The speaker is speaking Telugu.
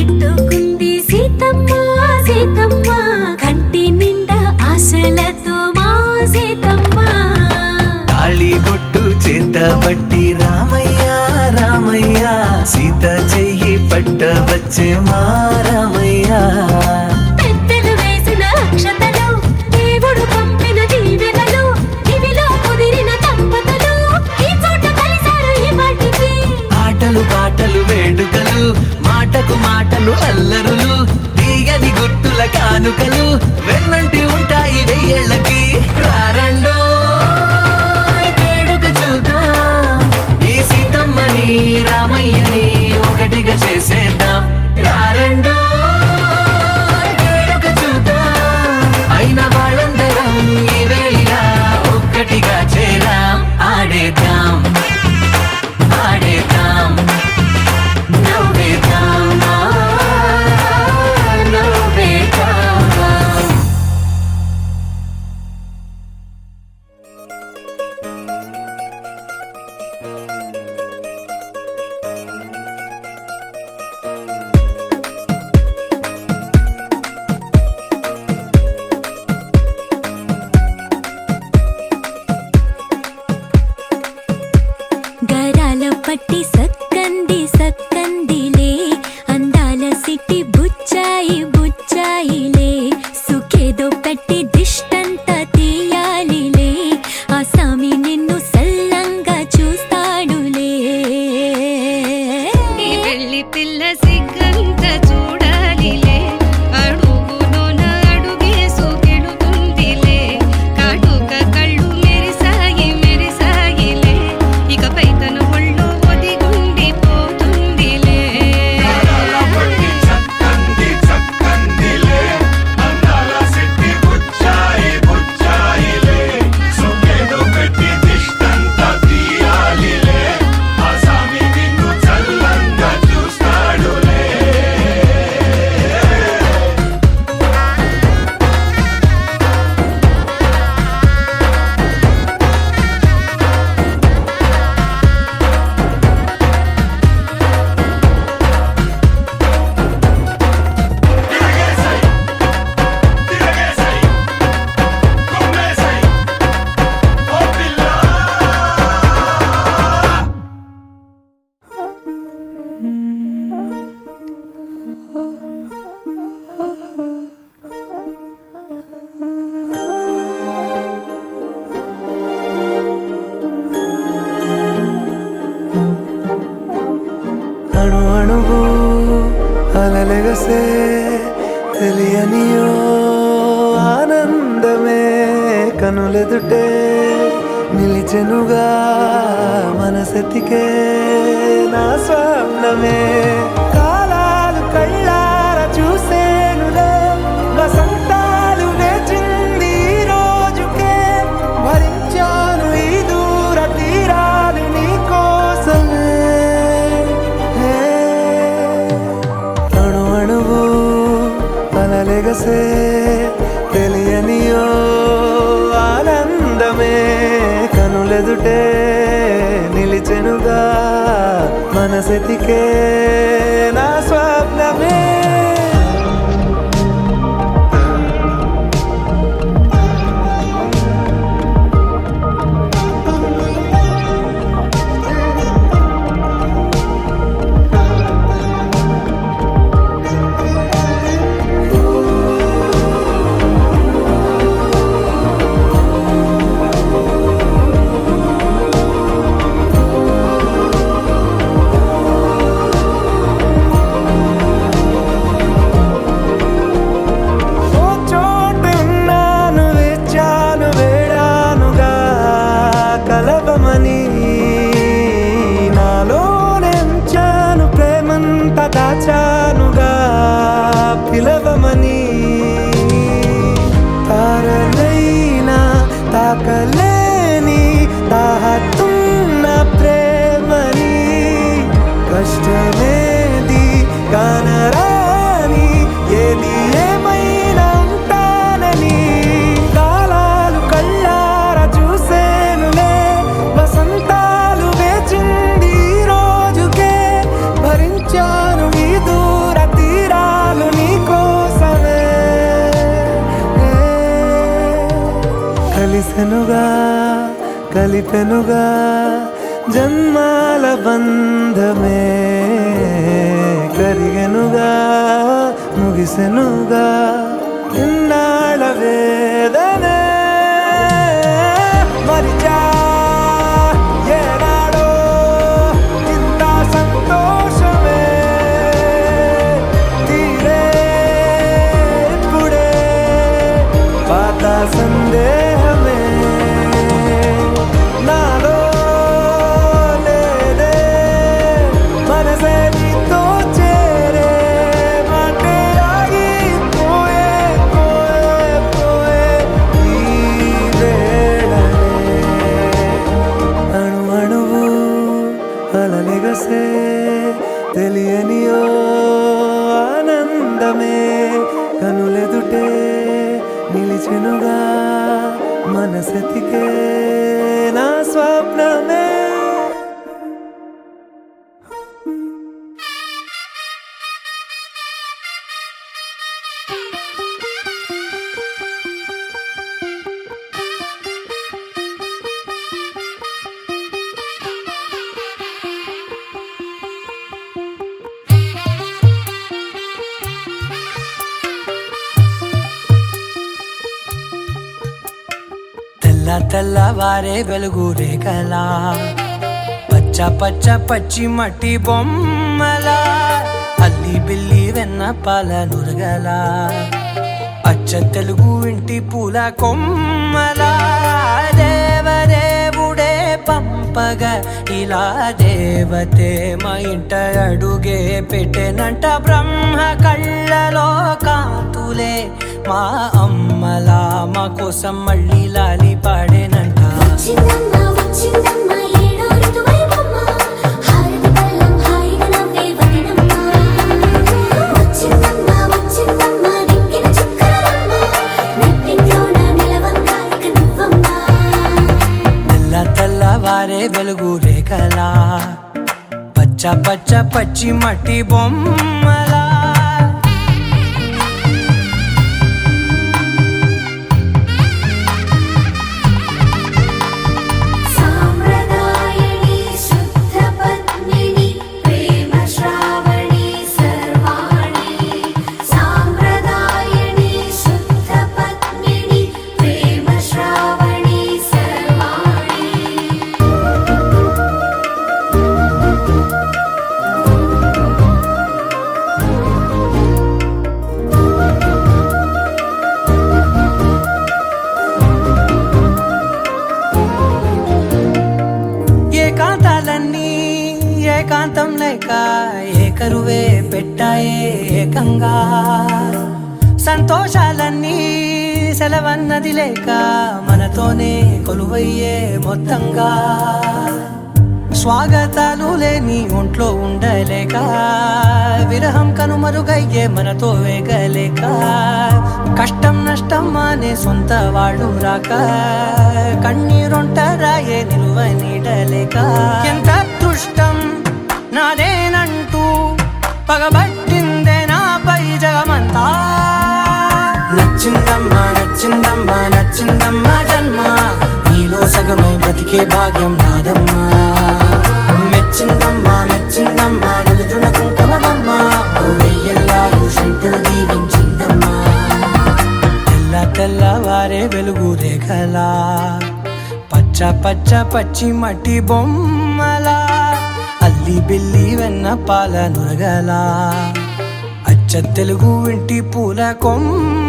పెట్టుకుంది సీతమ్మ సీతమ్మ కంటి నిండా ఆశలతో మా సీతమ్మ తాళి బొట్టు చేతబట్టి రామయ్య రామయ్య సీత చెయ్యి పట్ట వచ్చే మా రామయ్య పెద్దలు వేసిన అక్షతలు దేవుడు పంపిన దీవెనలు ఇవిలో కుదిరిన దంపతులు ఈ చోట కలిసారు ఈ పాటికి ఆటలు పాటలు వేడుకలు మాటకు మాటలు అల్లరులు తీయని గుర్తుల కానుకలు వెన్నంటి ఉంటాయి వెయ్యేళ్ళకి రారండో వేడుక చూద్దాం ఈ సీతమ్మని రామయ్యని ఒకటిగా చేసేద్దాం రారండో వేడుక చూద్దాం అయిన వాళ్ళందరం ఈ వేళ ఒక్కటిగా చేరాం ఆడేద్దాం ఆడేద్దాం నవ్వేద్దాం నవ్వేద్దాం గరాల పట్టి సక్కంది సక్కందిలే అందాల సిట్టి బుచ్చాయి బుచ్చాయిలే సుఖేదో పెట్టి దిష్టంతా తీయాలిలే ఆ సామి నిన్ను సల్లంగా చూస్తాడులే ఈ పెళ్లి పిల్ల సిగ్గంత చూడాలిలే అడుగులోన అడుగేసుకెడుతుందిలే కాటుక కళ్ళు మెరిసాయి మెరిసాయిలే ఇకపై తన ఒళ్ళు ఒదిగుండిపోతుందిలే అణు అణువు అలలెగసే తెలియనియో ఆనందమే కనులెదుటే నిలిచెనుగా మనసెతికే నా స్వప్నమే కాలాలు కళ్ళార చూసేనులే వసంతాలు వేచింది ఈ రోజుకే భరించాను ఈ దూర తీరాలు నీ కోసమే అణు అణువు అలలెగసే తెలియనియో ఆనందమే కనులెదుటే నిలిచెనుగా మనసెతికే నా స్వప్నమే కలిపెనుగా జన్మాల బంధమే కరిగెనుగా ముగిసెనుగా ఇన్నాళ్ళ వేదనే మరిచా ఏనాడో ఇంత సంతోషమే తీరే ఇప్పుడే పాత సందేహమే నాలో లేదే మనసే నీతో చేరే మాటే ఆగిపోయే పోయే పోయే ఈ వేళనే అణు అణువు అలలెగసే తెలియనియో ఆనందమే కనులెదుటే నిలిచెనుగా మనసెతికే నా స్వప్నమే తెల్లవారే వెలుగు రేఖలా పచ్చ పచ్చ పచ్చి మట్టి బొమ్మలా అల్లి బిల్లి వెన్న పాల నురగలా అచ్చ తెలుగు ఇంటి పూల కొమ్మలా దేవదేవుడే పంపగా ఇలా దేవతే మా ఇంట అడుగే పెట్టెనంట బ్రహ్మ కళ్ళలో కాంతులే మా అమ్మలా మా కోసం మళ్ళీ లాలి పాడేనంట వచ్చిందమ్మ వచ్చిందమ్మ ఏడో ఋతువైవమ్మ హారతి పళ్ళం హాయిగా నవ్వే వదినమ్మ వచ్చిందమ్మ వచ్చిందమ్మ దిక్కిన చుక్కలమ్మ నెట్టింట్లోన నిలవంగా ఇక నువ్వమ్మ తెల్లవారే వెలుగు రేఖలా పచ్చ పచ్చ పచ్చి మట్టి బొమ్మలా సాంప్రదాయని శుద్ధ పద్మిని ప్రేమ శ్రావణి సర్వాణి సాంప్రదాయని శుద్ధ పద్మిని ప్రేమ శ్రావణి సర్వాణి ఏకాంతాలన్నీ ఏకాంతం లేక ఏకరువే పెట్టాయే ఏకంగా సంతోషాలన్నీ సెలవన్నది లేక మనతోనే కొలువయ్యే మొత్తంగా స్వాగతాలు లేని ఒంట్లో ఉండలేక విరహం కనుమరుగయ్యే మనతో వేగలేక కష్టం నష్టం అనే సొంత వాళ్ళు రాక కన్నీరొంటరాయే నిలువ నీడలేక ఎంత అదృష్టం నాదేనంటూ పగబట్టిందే నాపై జగమంతా నచ్చిందమ్మా నచ్చిందమ్మా నచ్చిందమ్మా జన్మ నీలో సగమై బ్రతికే భాగ్యం నాదమ్మా మెచ్చిందమ్మా మెచ్చిందమ్మా నిలుతున్న కుంకుమమ్మా వెయ్యల్లాలు శంకరు దీవించిందమ్మా తెల్లవారే వెలుగు రేఖలా పచ్చ పచ్చ పచ్చి మట్టి బొమ్మలా అల్లి బిల్లి వెన్న పాల నురగలా అచ్చ తెలుగు ఇంటి పూల కొమ్మ